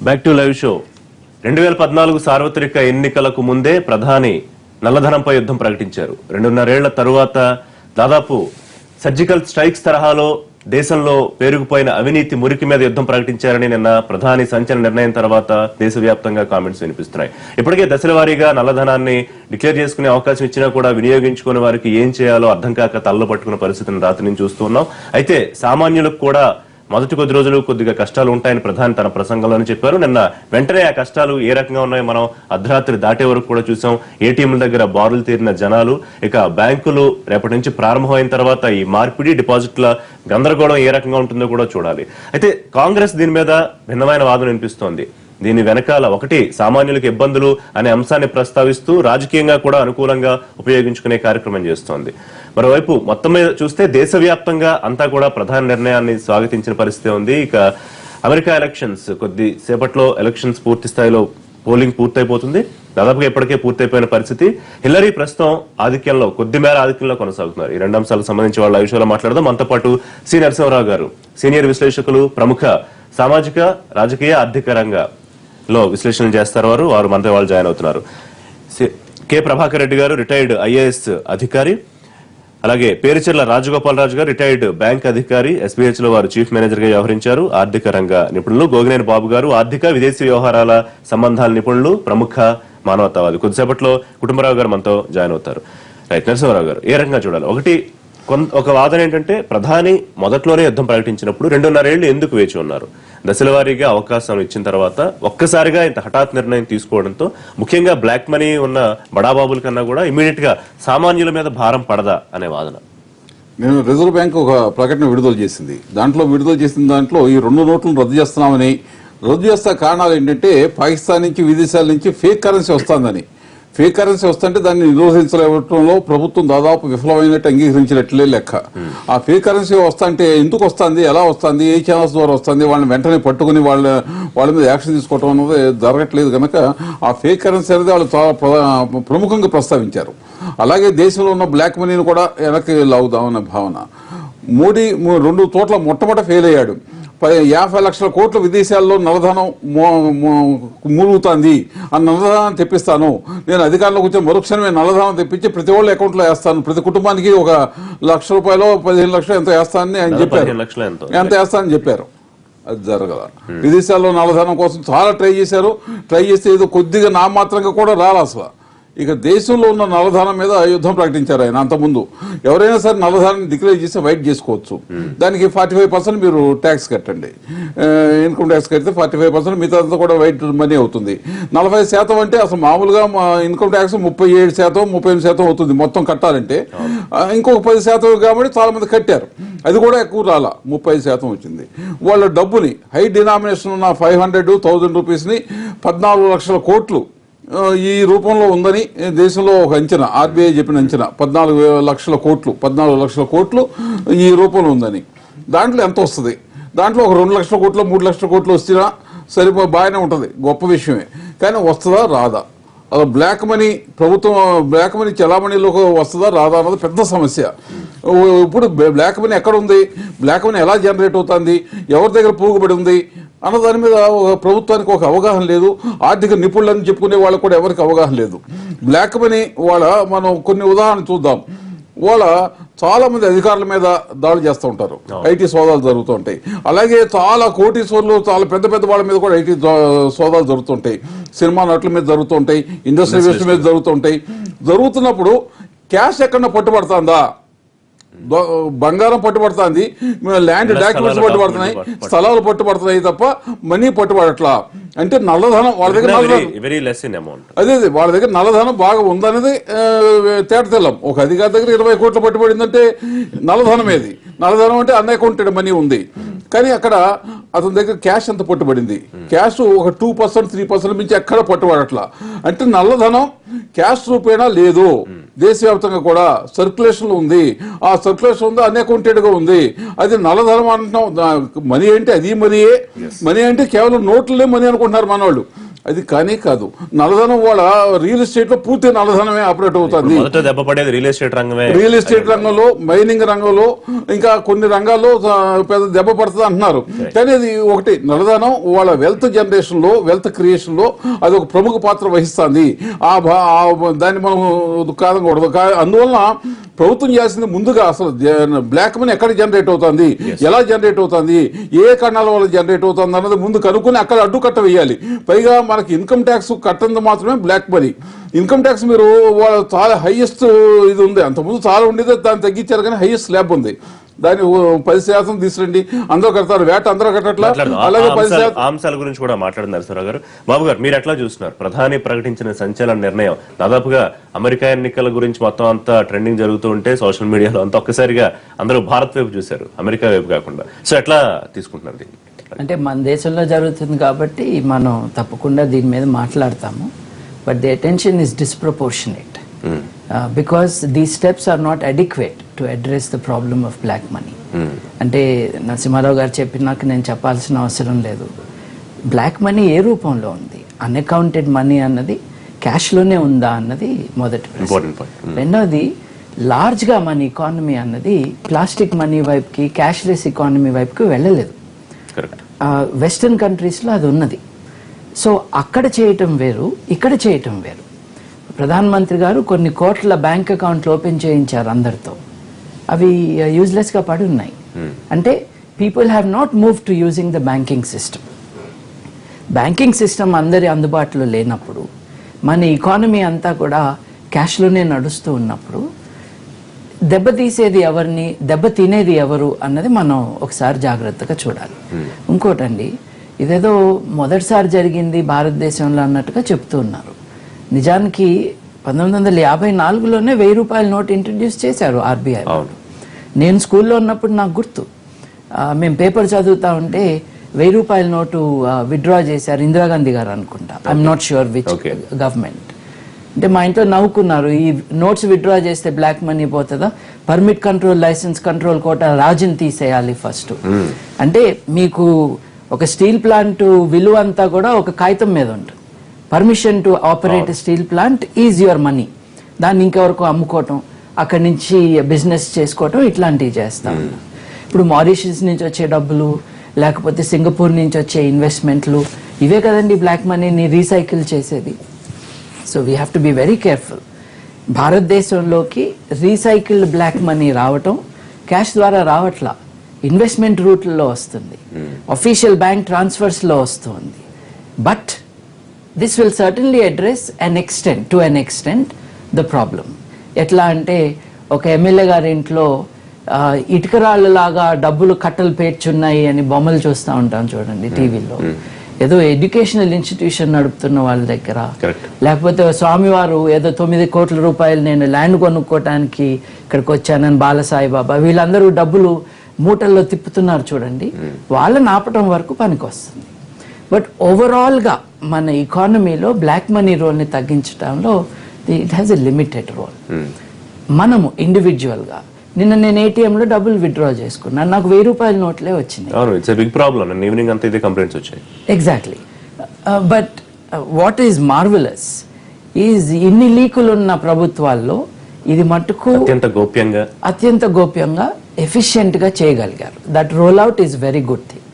Back to live show. 2014 సార్వత్రిక ఎన్నికలకు ముందే ప్రధాని నల్లధనంపై యుద్ధం ప్రకటించారు. 2.5 ఏళ్ల తరువాత దాదాపు సర్జికల్ స్ట్రైక్స్ తరహాలో దేశంలో పేరుకుపోయిన అవినీతి మురికి మీద యుద్ధం ప్రకటించారని నిన్న ప్రధాని సంచలన నిర్ణయం తర్వాత దేశవ్యాప్తంగా కామెంట్స్ వినిపిస్తున్నాయి. ఇప్పటికే దశల వారీగా నల్లధనాన్ని డిక్లేర్ చేసుకునే అవకాశం ఇచ్చినా కూడా వినియోగించుకునే వారికి ఏం చేయాలో అర్థం కాక తల్ల పట్టుకున్న పరిస్థితిని రాత్రి నుంచి చూస్తున్నాం. అయితే సామాన్యులకు కూడా మొదటి కొద్ది రోజులు కొద్దిగా కష్టాలు ఉంటాయని ప్రధాని తన ప్రసంగంలోనే చెప్పారు. నిన్న వెంటనే ఆ కష్టాలు ఏ రకంగా ఉన్నాయో మనం అర్ధరాత్రి దాటే వరకు కూడా చూసాం. ఏటీఎంల దగ్గర బారులు తీరిన జనాలు, ఇక బ్యాంకులు రేపటి నుంచి ప్రారంభమైన తర్వాత ఈ మార్పిడి డిపాజిట్ల గందరగోళం ఏ రకంగా ఉంటుందో కూడా చూడాలి. అయితే కాంగ్రెస్ దీని మీద భిన్నమైన వాదన వినిపిస్తోంది. దీని వెనకాల ఒకటి సామాన్యులకు ఇబ్బందులు అనే అంశాన్ని ప్రస్తావిస్తూ రాజకీయంగా కూడా అనుకూలంగా ఉపయోగించుకునే కార్యక్రమం చేస్తోంది. మరోవైపు మొత్తం మీద చూస్తే దేశవ్యాప్తంగా అంతా కూడా ప్రధాన నిర్ణయాన్ని స్వాగతించిన పరిస్థితి ఉంది. ఇక అమెరికా ఎలక్షన్స్ కొద్ది సేపట్లో ఎలక్షన్స్ పూర్తి స్థాయిలో పోలింగ్ పూర్తయిపోతుంది. దాదాపుగా ఇప్పటికే పూర్తయిపోయిన పరిస్థితి. హిల్లరీ ప్రస్తుతం ఆధిక్యంలో కొద్ది మేర ఆధిక్యంలో కొనసాగుతున్నారు. ఈ రెండు అంశాలకు సంబంధించి వాళ్ళ విషయంలో మాట్లాడదాం. మనతో పాటు సి నరసింహరావు గారు, సీనియర్ విశ్లేషకులు, ప్రముఖ సామాజిక రాజకీయ ఆర్థిక రంగంలో విశ్లేషణ చేస్తారు. వారు మనతో వాళ్ళు జాయిన్ అవుతున్నారు. కె ప్రభాకర్ రెడ్డి గారు, రిటైర్డ్ ఐఏఎస్ అధికారి, అలాగే పేరుచెర్ల రాజగోపాలరాజు గారు, రిటైర్డ్ బ్యాంక్ అధికారి, ఎస్బీహెచ్ లో వారు చీఫ్ మేనేజర్ గా వ్యవహరించారు, ఆర్థిక రంగ నిపుణులు. గోగినేని బాబు గారు, ఆర్థిక విదేశీ వ్యవహారాల సంబంధాల నిపుణులు, ప్రముఖ మానవతావాది. కొద్దిసేపట్లో కుటుంబరావు గారు మనతో జాయిన్ అవుతారు. రైట్, నరసింహరావు గారు, ఏ రకంగా చూడాలి? ఒక వాదన ఏంటంటే ప్రధాని మొదట్లోనే యుద్ధం ప్రకటించినప్పుడు 2.5 ఏళ్లు ఎందుకు వేచి ఉన్నారు? దశల వారీగా అవకాశం ఇచ్చిన తర్వాత ఒక్కసారిగా ఇంత హఠాత్ నిర్ణయం తీసుకోవడంతో ముఖ్యంగా బ్లాక్ మనీ ఉన్న బడాబాబుల కన్నా కూడా ఇమీడియట్ గా సామాన్యుల మీద భారం పడదా అనే వాదన. నేను రిజర్వ్ బ్యాంక్ ఒక ప్రకటన విడుదల చేసింది. విడుదల చేసిన దాంట్లో ఈ 2 నోట్లను రద్దు చేస్తున్నామని, రద్దు చేస్తా కారణాలు ఏంటంటే పాకిస్తాన్ నుంచి, విదేశాల నుంచి ఫేక్ కరెన్సీ వస్తుందని. ఫేక్ కరెన్సీ వస్తుంటే దాన్ని నిరోధించడంలో ప్రభుత్వం దాదాపు విఫలమైనట్టు అంగీకరించినట్లే లెక్క. ఆ ఫేక్ కరెన్సీ వస్తుంటే ఎందుకు వస్తుంది, ఎలా వస్తుంది, ఏ ఛానల్స్ ద్వారా వస్తుంది, వాళ్ళని వెంటనే పట్టుకుని వాళ్ళ మీద యాక్షన్ తీసుకోవడం అనేది జరగట్లేదు కనుక ఆ ఫేక్ కరెన్సీ అనేది వాళ్ళు చాలా ప్రముఖంగా ప్రస్తావించారు. అలాగే దేశంలో ఉన్న బ్లాక్ మనీని కూడా వెనక్కి లాగుదామన్న భావన. మోడీ 2 చోట్ల మొట్టమొదట ఫెయిల్ అయ్యాడు. 50 లక్షల కోట్ల విదేశాల్లో నల్లధనం మూలుగుతుంది. ఆ నల్లధనాన్ని తెప్పిస్తాను, నేను అధికారంలోకి వచ్చే మరుక్షణమే నల్లధనం తెప్పించి ప్రతి వాళ్ళ అకౌంట్లో వేస్తాను, ప్రతి కుటుంబానికి 1 లక్ష రూపాయలు 15 లక్షలు ఎంత వేస్తానని ఆయన చెప్పారు. ఎంత వేస్తానని చెప్పారు. అది జరగల. విదేశాల్లో నల్లధనం కోసం చాలా ట్రై చేస్తే ఏదో కొద్దిగా నామాత్రంగా కూడా రాలి అసలు. ఇక దేశంలో ఉన్న నల్లధనం మీద యుద్ధం ప్రకటించారు ఆయన. అంతకుముందు ఎవరైనా సరే నల్లధనాన్ని డిక్లేర్ చేసి వైట్ చేసుకోవచ్చు. దానికి 45% మీరు ట్యాక్స్ కట్టండి. ఇన్కమ్ ట్యాక్స్ కడితే 45%, మిగతా కూడా వైట్ మనీ అవుతుంది. 40% అంటే అసలు మామూలుగా ఇన్కమ్ ట్యాక్స్ 37%, 38% అవుతుంది మొత్తం కట్టాలంటే. ఇంకొక 10% కాబట్టి చాలా మంది కట్టారు. అది కూడా ఎక్కువ రాలా, 30% వచ్చింది. వాళ్ళ డబ్బుని హై డినామినేషన్ ఉన్న 500, 1000 రూపీస్ని 14 లక్షల కోట్లు ఈ రూపంలో ఉందని దేశంలో ఒక అంచనా, ఆర్బీఐ చెప్పిన అంచనా 14 లక్షల కోట్లు ఈ రూపంలో ఉందని. దాంట్లో ఎంత వస్తుంది? దాంట్లో ఒక 2 లక్షల కోట్లు, 3 లక్షల కోట్లు వచ్చినా బాగానే ఉంటుంది, గొప్ప విషయమే. కానీ వస్తుందా రాదా? అలా బ్లాక్ మనీ చలామణిలోకి వస్తుందా రాదా అన్నది పెద్ద సమస్య. ఇప్పుడు బ్లాక్ మనీ ఎక్కడ ఉంది, బ్లాక్ మనీ ఎలా జనరేట్ అవుతుంది, ఎవరి దగ్గర పోగుబడి ఉంది అన్న దాని మీద ప్రభుత్వానికి ఒక అవగాహన లేదు. ఆర్థిక నిపుణులని చెప్పుకునే వాళ్ళకు కూడా ఎవరికి అవగాహన లేదు. బ్లాక్ మనీ మనం కొన్ని ఉదాహరణలు చూద్దాం. చాలా మంది అధికారుల మీద దాడులు చేస్తూ ఉంటారు, ఐటీ సోదాలు జరుగుతూ ఉంటాయి. అలాగే చాలా కోటీశ్వర్లు, చాలా పెద్ద పెద్ద వాళ్ళ మీద కూడా ఐటీ సోదాలు జరుగుతుంటాయి. సినిమా నటుల మీద జరుగుతూ ఉంటాయి, ఇండస్ట్రీ వేస్ట్ మీద జరుగుతూ ఉంటాయి. జరుగుతున్నప్పుడు క్యాష్ ఎక్కడన్నా పట్టుబడుతుందా? బంగారం పట్టుబడుతుంది, ల్యాండ్ డాక్యుమెంట్స్ పట్టుబడుతున్నాయి, స్థలాలు పట్టుబడుతున్నాయి తప్ప మనీ పట్టుబడట్లా. అంటే నల్లధనం వాళ్ళ దగ్గర వాళ్ళ దగ్గర నల్లధనం బాగా ఉందనేది తేటతెల్లం. ఒక అధికారి దగ్గర 20 కోట్లు పట్టుబడిందంటే నల్లధనం ఏది? నల్లధనం అంటే అన్అకౌంటెడ్ మనీ ఉంది. కానీ అక్కడ అతని దగ్గర క్యాష్ ఎంత పట్టుబడింది? క్యాష్ ఒక 2%, 3% మించి ఎక్కడ పట్టుబడట్లా. అంటే నల్లధనం క్యాష్ రూపేణా లేదు. దేశవ్యాప్తంగా కూడా సర్క్యులేషన్ ఉంది. ఆ సర్క్యులేషన్ ఉంది, అన్అకౌంటెడ్ గా ఉంది. అది నల్లధనం అంటున్నాం. మనీ అంటే అది మనీ అంటే కేవలం నోట్లే మనీ అనుకుంటున్నారు మనవాళ్ళు. అది కానీ కాదు. నల్లధనం వాళ్ళ రియల్ ఎస్టేట్ లో పూర్తి నల్లధనమే ఆపరేట్ అవుతుంది. మొదట దెబ్బ పడేది రియల్ ఎస్టేట్ రంగమే. రియల్ ఎస్టేట్ రంగంలో, మైనింగ్ రంగంలో, ఇంకా కొన్ని రంగాల్లో పెద్ద దెబ్బ పడుతుంది అంటున్నారు. కానీ అది ఒకటి, నల్లధనం వాళ్ళ వెల్త్ జనరేషన్ లో, వెల్త్ క్రియేషన్ లో అది ఒక ప్రముఖ పాత్ర వహిస్తుంది. దాన్ని మనం కాదకూడదు. అందువలన ప్రభుత్వం చేయాల్సింది ముందుగా అసలు బ్లాక్ మనీ ఎక్కడ జనరేట్ అవుతుంది, ఎలా జనరేట్ అవుతుంది, ఏ కణాల వల్ల జనరేట్ అవుతుంది అన్నది ముందు కనుక్కొని అక్కడ అడ్డుకట్ట వేయాలి. పైగా మనకి ఇన్కమ్ ట్యాక్స్ కట్టంది మాత్రమే బ్లాక్ మనీ. ఇన్కమ్ ట్యాక్స్ మీరు చాలా హైయెస్ట్ ఇది ఉంది, అంతకుముందు చాలా ఉండేది, దాన్ని తగ్గించారు కానీ హైయెస్ట్ స్లాబ్ ఉంది. దాన్ని 10% తీసుకురండి, అందరూ కడతారు, వేట అందరూ కట్టట్లా. అలాగే 10% అంశాల గురించి కూడా మాట్లాడినారు నరసింహరావు గారు. బాబు గారు, మీరు ఎట్లా చూస్తున్నారు ప్రధాని ప్రకటించిన సంచలన నిర్ణయం? దాదాపుగా అమెరికా ఎన్నికల గురించి మొత్తం అంతా ట్రెండింగ్ జరుగుతూ ఉంటే సోషల్ మీడియాలో అంతా ఒక్కసారిగా అందరూ భారత్ వైపు చూశారు, అమెరికా వైపు కాకుండా. సో ఎట్లా తీసుకుంటున్నారు దీన్ని? అంటే మన దేశంలో జరుగుతుంది కాబట్టి మనం తప్పకుండా దీని మీద మాట్లాడతాము. But the attention is disproportionate because these steps are not adequate to address the problem of black money. అంటే నరసింహారావు గారు చెప్పినాక నేను చెప్పాల్సిన అవసరం లేదు. బ్లాక్ మనీ ఏ రూపంలో ఉంది, అన్అకౌంటెడ్ మనీ అన్నది క్యాష్లోనే ఉందా అన్నది మొదటి ప్రశ్న. రెండవది, లార్జ్గా మన ఎకానమీ అన్నది ప్లాస్టిక్ మనీ వైపుకి, క్యాష్లెస్ ఎకానమీ వైపుకి వెళ్ళలేదు. వెస్టర్న్ కంట్రీస్లో అది ఉన్నది. సో అక్కడ చేయటం వేరు, ఇక్కడ చేయటం వేరు. ప్రధానమంత్రి గారు కొన్ని కోట్ల బ్యాంక్ అకౌంట్లు ఓపెన్ చేయించారు అందరితో, అవి యూజ్లెస్గా పడి ఉన్నాయి. అంటే people have not move to using the banking system. Banking system అందరి అందుబాటులో లేనప్పుడు, మన ఎకానమీ అంతా కూడా క్యాష్లోనే నడుస్తూ ఉన్నప్పుడు దెబ్బతీసేది ఎవరిని, దెబ్బ తినేది ఎవరు అన్నది మనం ఒకసారి జాగ్రత్తగా చూడాలి. ఇంకోటండి, ఇదేదో మొదటిసారి జరిగింది భారతదేశంలో అన్నట్టుగా చెప్తూ ఉన్నారు. నిజానికి 1954లోనే 1000 రూపాయల నోట్ ఇంట్రడ్యూస్ చేశారు ఆర్బీఐ. నేను స్కూల్లో ఉన్నప్పుడు నాకు గుర్తు, మేము పేపర్ చదువుతా ఉంటే 1000 రూపాయల నోటు విత్డ్రా చేశారు, ఇందిరాగాంధీ గారు అనుకుంటా, I'm not sure which government. అంటే మా ఇంట్లో నవ్వుకున్నారు, ఈ నోట్స్ విత్డ్రా చేస్తే బ్లాక్ మనీ పోతుందా, permit control, licence control quota రాజుని తీసేయాలి ఫస్ట్. అంటే మీకు ఒక స్టీల్ ప్లాంట్ విలువ అంతా కూడా ఒక కాగితం మీద ఉంటుంది. Permission to operate steel plant is your money. దాన్ని ఇంకెవరకు అమ్ముకోవటం, అక్కడి నుంచి బిజినెస్ చేసుకోవటం, ఇట్లాంటివి చేస్తాం. ఇప్పుడు మారిషస్ నుంచి వచ్చే డబ్బులు, లేకపోతే సింగపూర్ నుంచి వచ్చే ఇన్వెస్ట్మెంట్లు, ఇవే కదండి బ్లాక్ మనీని రీసైకిల్ చేసేది. So we have to be very careful. భారతదేశంలోకి రీసైకిల్డ్ బ్లాక్ మనీ రావటం క్యాష్ ద్వారా రావట్లా, ఇన్వెస్ట్మెంట్ రూట్లలో వస్తుంది, అఫీషియల్ బ్యాంక్ ట్రాన్స్ఫర్స్లో వస్తుంది. But this will certainly address to an extent the problem. ఎట్లా అంటే, ఒక ఎమ్మెల్యే గారి ఇంట్లో ఇటుకరాళ్ళలాగా డబ్బులు కట్టలు పేర్చున్నాయి అని బొమ్మలు చూస్తూ ఉంటాం చూడండి టీవీలో. ఏదో ఎడ్యుకేషనల్ ఇన్స్టిట్యూషన్ నడుపుతున్న వాళ్ళ దగ్గర, లేకపోతే స్వామివారు ఏదో 9 కోట్ల రూపాయలు నేను ల్యాండ్ కొనుక్కోవటానికి ఇక్కడికి వచ్చానని బాలసాయిబాబా, వీళ్ళందరూ డబ్బులు మూటల్లో తిప్పుతున్నారు చూడండి, వాళ్ళని ఆపటం వరకు పనికి వస్తుంది. బట్ ఓవరాల్గా మన ఎకానమీలో బ్లాక్ మనీ రోల్ని తగ్గించడంలో it has a limited role. మనము ఇండివిజువల్గా, నిన్న నేను ఏటీఎంలో డబ్బులు విత్డ్రా చేసుకున్నాను, నాకు 1000 రూపాయల నోట్లే వచ్చినాయి. Exactly. But what is marvellous is, ఇన్ని లీకులు ఉన్న ప్రభుత్వాల్లో ఇది మట్టుకు అత్యంత గోప్యంగా ఎఫిషియెంట్ గా చేయగలిగారు. That roll out is very good thing.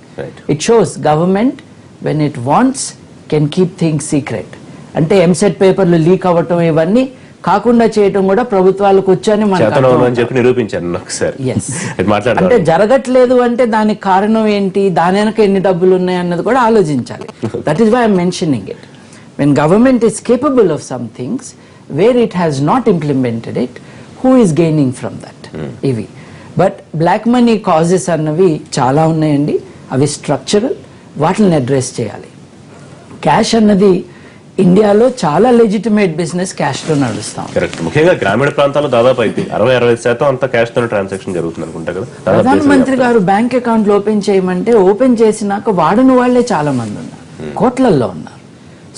It shows government when it wants can keep things secret. అంటే ఎంసెట్ పేపర్లు లీక్ అవ్వటం ఇవన్నీ కాకుండా చేయటం కూడా ప్రభుత్వాలకు వచ్చని అంటే జరగట్లేదు అంటే దానికి కారణం ఏంటి, దాని వెనక ఎన్ని డబ్బులు ఉన్నాయి అన్నది కూడా ఆలోచించాలి. That is why I'm mentioning it. When government is capable of some things where it has not implemented it, who is gaining from that? ఇవి. బట్ బ్లాక్ మనీ కాజెస్ అన్నవి చాలా ఉన్నాయండి, అవి స్ట్రక్చరల్, వాటిని అడ్రస్ చేయాలి. క్యాష్ అన్నది ఇండియాలో చాలా లెజిటిమేట్ బిజినెస్ క్యాష్ లో నడుస్తాం. ముఖ్యంగా గ్రామీణ ప్రాంతాల్లో దాదాపు 60-65% అంతా క్యాష్ తో ట్రాన్సాక్షన్ జరుగుతుంది అనుకుంటా కదా. ప్రధానమంత్రి గారు బ్యాంక్ అకౌంట్లు ఓపెన్ చేయమంటే ఓపెన్ చేసినాక వాడని వాళ్లే చాలా మంది ఉన్నారు, కోట్లల్లో ఉన్నారు.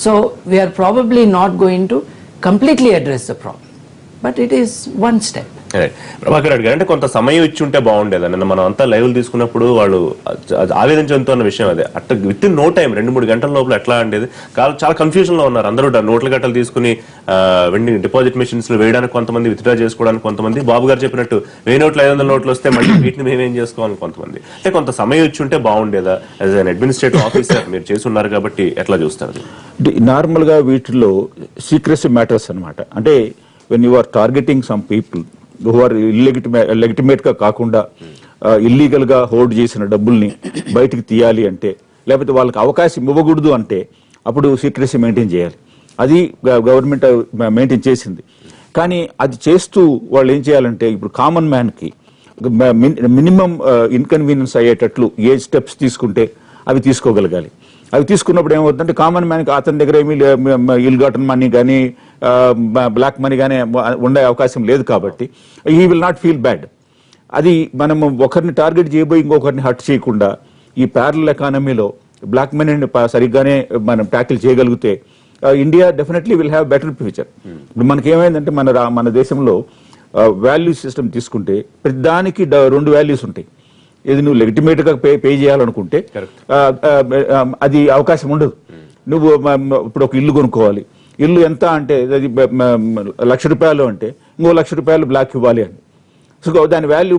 So we're probably not going to completely address the problem. But it is one step. Prabhakar Reddy గారు, అంటే కొంత సమయం ఇచ్చి ఉంటే బాగుండేది. నిన్న మనం అంతా లైవ్లు తీసుకున్నప్పుడు వాళ్ళు ఆవేదన చెందుతున్న విషయం అదే. అట్ట విత్ ఇన్ నో టైం 2-3 గంటల లోపల ఎట్లా ఉండేది, చాలా కన్ఫ్యూజన్ లో ఉన్నారు అందరూ. నోట్ల గట్టలు తీసుకుని వెండి డిపాజిట్ మెషిన్స్ లో వేయడానికి కొంతమంది, విత్డ్రా చేసుకోవడానికి కొంతమంది, బాబు గారు చెప్పినట్టు 1000 నోట్లు 500 నోట్లు వస్తే మళ్ళీ వీటిని మేమేం చేసుకోవాలని కొంతమంది. అంటే కొంత సమయం ఇచ్చి ఉంటే బాగుండేదా? యాజ్ అన్ అడ్మినిస్ట్రేటివ్ ఆఫీసర్ మీరు చేసి ఉన్నారు కాబట్టి ఎట్లా చూస్తారు? నార్మల్ గా వీటిల్లో సీక్రెసీ మ్యాటర్స్ అన్నమాట. అంటే when you are targeting some people who are legitimate గా కాకుండా ఇల్లీగల్ గా హోల్డ్ చేసిన డబ్బుల్ని బయటికి తీయాలి అంటే, లేకపోతే వాళ్ళకి అవకాశం ఇవ్వకూడదు అంటే అప్పుడు సీక్రెసీ మెయింటైన్ చేయాలి. అది గవర్నమెంట్ మెయింటైన్ చేసింది. కానీ అది చేస్తూ వాళ్ళు ఏం చేయాలంటే, ఇప్పుడు కామన్ మ్యాన్ కి మినిమం ఇన్కన్వీనియన్స్ అయ్యేటట్లు ఏ స్టెప్స్ తీసుకుంటే అవి తీసుకోగలగాలి. అవి తీసుకున్నప్పుడు ఏమవుతుందంటే, కామన్ మ్యాన్కి అతని దగ్గర ఏమీ ఇల్ గాటన్ మనీ కానీ బ్లాక్ మనీ కానీ ఉండే అవకాశం లేదు కాబట్టి he will not feel bad. అది మనం ఒకరిని టార్గెట్ చేయబోయి ఇంకొకరిని హర్ట్ చేయకుండా ఈ ప్యారలల్ ఎకానమీలో బ్లాక్ మనీని సరిగ్గానే మనం ట్యాకిల్ చేయగలిగితే India definitely will have better future. ఇప్పుడు మనకి ఏమైందంటే, మన దేశంలో వాల్యూ సిస్టమ్ తీసుకుంటే ప్రతిదానికి 2 వాల్యూస్ ఉంటాయి. ఇది నువ్వు లెజిటిమేట్ గా పే చేయాలనుకుంటే అది అవకాశం ఉండదు. నువ్వు ఇప్పుడు ఒక ఇల్లు కొనుక్కోవాలి, ఇల్లు ఎంత అంటే అది ₹1,00,000 అంటే ఇంకో ₹1,00,000 బ్లాక్ ఇవ్వాలి అని. సో దాని వాల్యూ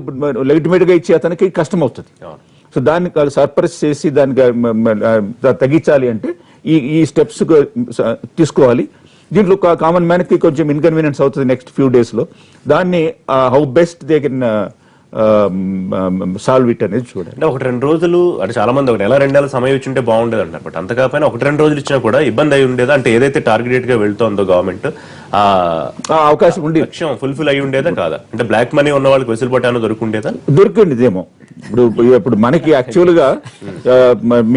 లెజిటిమేట్ గా ఇచ్చి అతనికి కష్టం అవుతుంది. సో దాన్ని సర్ప్రైజ్ చేసి దానికి తగ్గించాలి అంటే ఈ స్టెప్స్ తీసుకోవాలి. దీంట్లో కామన్ మ్యాన్ కి కొంచెం ఇన్కన్వీనియన్స్ అవుతుంది నెక్స్ట్ ఫ్యూ డేస్ లో. దాన్ని how best they can solve it అనేది చూడండి. అంటే 1-2 రోజులు, అంటే చాలా మంది 1 నెల 2 నెలల సమయం ఇచ్చి ఉంటే బాగుండేది అంటారు. బట్ అంత కాకపోయినా 1-2 రోజులు ఇచ్చినా కూడా ఇబ్బంది అయి ఉండేదా? అంటే ఏదైతే టార్గెటెడ్ గా వెళ్తోందో గవర్నమెంట్ అవకాశం ఉండి లక్ష్యం ఫుల్ఫిల్ అయి ఉండేదా కాదా? అంటే బ్లాక్ మనీ ఉన్న వాళ్ళకి వెసులుబాటు దొరుకుండేదా? దొరికిండేదేమో. ఇప్పుడు మనకి యాక్చువల్ గా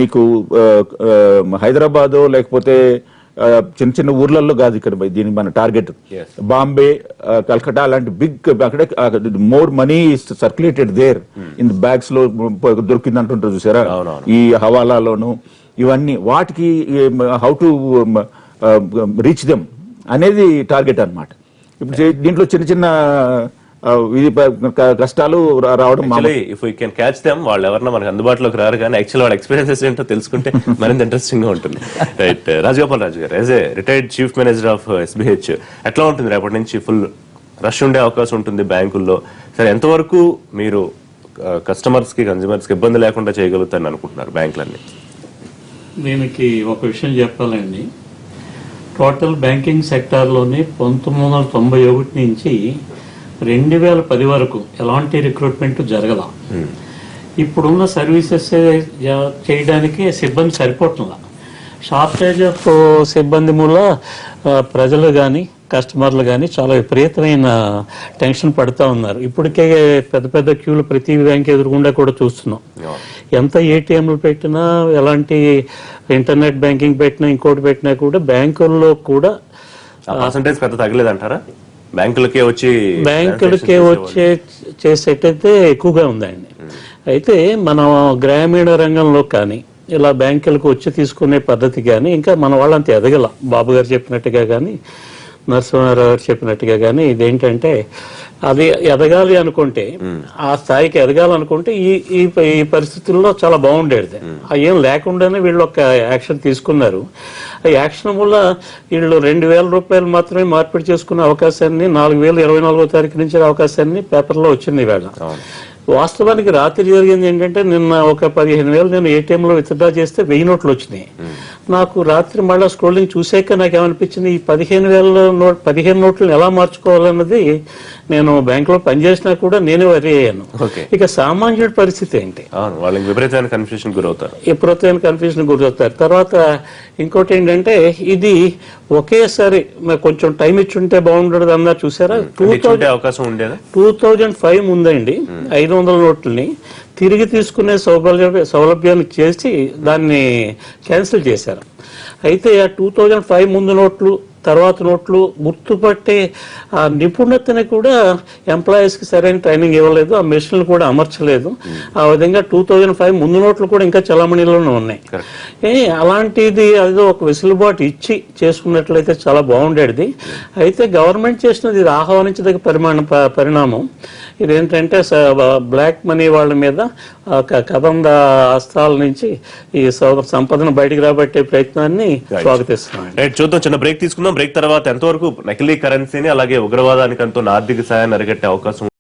మీకు హైదరాబాద్ లేకపోతే చిన్న చిన్న ఊర్లలో కాదు ఇక్కడ దీనికి మన టార్గెట్. బాంబే, కల్కటా లాంటి బిగ్, అక్కడ more money circulated there in bags లో దొరికింది అంటుంటారు చూసారా, ఈ హవాలాలోను ఇవన్నీ. వాటికి హౌ టు రీచ్ దెమ్ అనేది టార్గెట్ అన్నమాట. ఇప్పుడు దీంట్లో చిన్న చిన్న ఇది కష్టాలు రావడం. If you can catch them, వాళ్ళు ఎవరన్నా మనకు అందుబాటులోకి రారు, కానీ యాక్చువల్ వాళ్ళ ఎక్స్పీరియన్సెస్ ఏంటో తెలుసుకుంటే మరింత ఇంట్రెస్టింగ్ గా ఉంటుంది. రైట్, రాజగోపాల్ రాజు గారు, as a retired chief manager of SBH, ఎట్లా ఉంటుంది రేపటి నుంచి? ఫుల్ రష్ ఉండే అవకాశం ఉంటుంది బ్యాంకుల్లో. సరే, ఎంతవరకు మీరు కస్టమర్స్ కి, కన్స్యూమర్స్ కి ఇబ్బంది లేకుండా చేయగలుగుతారని అనుకుంటున్నారు బ్యాంకులన్నీ? దీనికి ఒక విషయం చెప్పాలండి. టోటల్ బ్యాంకింగ్ సెక్టార్లోనే 1991 నుంచి 2010 వరకు ఎలాంటి రిక్రూట్మెంట్ జరగల. ఇప్పుడున్న సర్వీసెస్ చేయడానికి సిబ్బంది సరిపోవట్లా. షార్టేజ్ ఆఫ్ సిబ్బంది మూల ప్రజలు కానీ కస్టమర్లు కానీ చాలా విపరీతమైన టెన్షన్ పడుతూ ఉన్నారు. ఇప్పటికే పెద్ద పెద్ద క్యూలు ప్రతి బ్యాంక్ ఎదురుగుండా కూడా చూస్తున్నాం. ఎంత ఏటీఎంలు పెట్టినా, ఎలాంటి ఇంటర్నెట్ బ్యాంకింగ్ పెట్టినా, ఇంకోటి పెట్టినా కూడా బ్యాంకుల్లో కూడా పర్సంటేజ్ పెద్ద తగ్గలేదంటారా? బ్యాంకులకే వచ్చే చేసేటైతే ఎక్కువగా ఉందండి. అయితే మనం గ్రామీణ రంగంలో కానీ ఇలా బ్యాంకులకు వచ్చి తీసుకునే పద్ధతి కానీ ఇంకా మన వాళ్ళంత ఎదగల. బాబు గారు చెప్పినట్టుగా కానీ, నరసింహారావు గారు చెప్పినట్టుగా కానీ, ఇదేంటంటే అది ఎదగాలి అనుకుంటే, ఆ స్థాయికి ఎదగాలనుకుంటే ఈ పరిస్థితుల్లో చాలా బాగుండేది. ఏం లేకుండానే వీళ్ళు ఒక యాక్షన్ తీసుకున్నారు. ఆ యాక్షన్ వల్ల వీళ్ళు ₹2,000 మాత్రమే మార్పిడి చేసుకునే అవకాశాన్ని 4,024వ తారీఖు నుంచి అవకాశాన్ని పేపర్లో వచ్చింది ఇవాళ. వాస్తవానికి రాత్రి జరిగింది ఏంటంటే, నిన్న ఒక 15,000 నేను ఏటీఎంలో విత్డ్రా చేస్తే 1000 నోట్లు వచ్చినాయి. నాకు రాత్రి మళ్ళీ స్క్రోలింగ్ చూసాక నాకు ఏమనిపించింది, ఈ 15,000 నోట్లను ఎలా మార్చుకోవాలన్నది నేను బ్యాంకులో పనిచేసినా కూడా నేనే వరి అయ్యాను. ఇక సామాన్యుడి పరిస్థితి ఏంటి? విపరీతమైన కన్ఫ్యూజన్ గురవుతారు. తర్వాత ఇంకోటి ఏంటంటే, ఇది ఒకేసారి కొంచెం టైం ఇచ్చుంటే బాగుండదు అన్నారు చూసారా. 2005 ముందండి 500 నోట్లని తిరిగి తీసుకునే సౌలభ్యాన్ని చేసి దాన్ని క్యాన్సిల్ చేశారు. అయితే 2005 ముందు నోట్లు తర్వాత నోట్లు గుర్తుపట్టే ఆ నిపుణతని కూడా ఎంప్లాయీస్ కి సరైన ట్రైనింగ్ ఇవ్వలేదు, ఆ మెషిన్లు కూడా అమర్చలేదు. ఆ విధంగా 2005 ముందు నోట్లు కూడా ఇంకా చలామణిలోనే ఉన్నాయి. అలాంటిది అదో ఒక వెసులుబాటు ఇచ్చి చేసుకున్నట్లయితే చాలా బాగుండేది. అయితే గవర్నమెంట్ చేసినది ఇది ఆహ్వానించదగ్గ పరిణామం. ఇదేంటంటే బ్లాక్ మనీ వాళ్ళ మీద కబంధ అస్త్రాల నుంచి ఈ సంపదను బయటికి రాబట్టే ప్రయత్నాన్ని స్వాగతిస్తున్నాం. చూద్దాం, చిన్న బ్రేక్ తీసుకుందాం. బ్రేక్ తర్వాత ఎంతవరకు నకిలీ కరెన్సీని అలాగే ఉగ్రవాదానికి అంతో ఆర్థిక సాయాన్ని అరికట్టే అవకాశం